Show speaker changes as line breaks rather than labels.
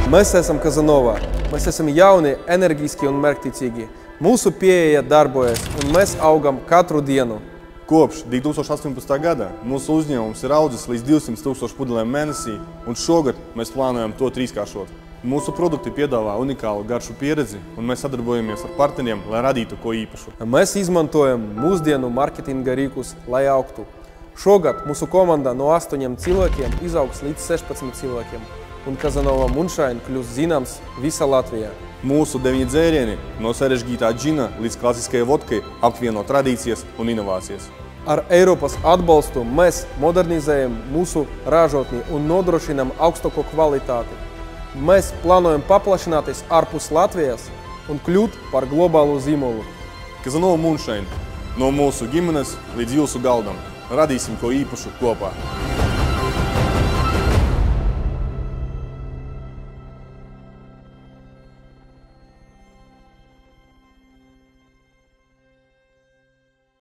Mēs esam Kazanova. Mēs esam jauni, enerģiski un mērķtiecīgi. Mūsu pieeja darbojas, un mēs augam katru dienu.
Kopš 2018. gada mūsu uzņēmums ir audzis līdz 200 000 pudelēm mēnesī, un šogad mēs plānojam to trīskāršot. Mūsu produkti piedāvā unikālu garšu pieredzi, un mēs sadarbojamies ar partneriem, lai radītu ko īpašu.
Mēs izmantojam mūsdienu marketinga rīkus, lai augtu. Šogad mūsu komanda no 8 cilvēkiem izaugs līdz 16 cilvēkiem, un Kazanova Moonshine kļūs zināms visā Latvijā.
Mūsu 9 dzērieni no sarežģītā džina līdz klasiskajai vodkai apvieno tradīcijas un inovācijas.
Ar Eiropas atbalstu mēs modernizējam mūsu ražotni un nodrošinām augstāko kvalitāti. Mēs plānojam paplašināties ārpus Latvijas un kļūt par globālu zīmolu.
Kazanova Moonshine. No mūsu ģimenes līdz jūsu galdam. Radīsim ko īpašu kopā.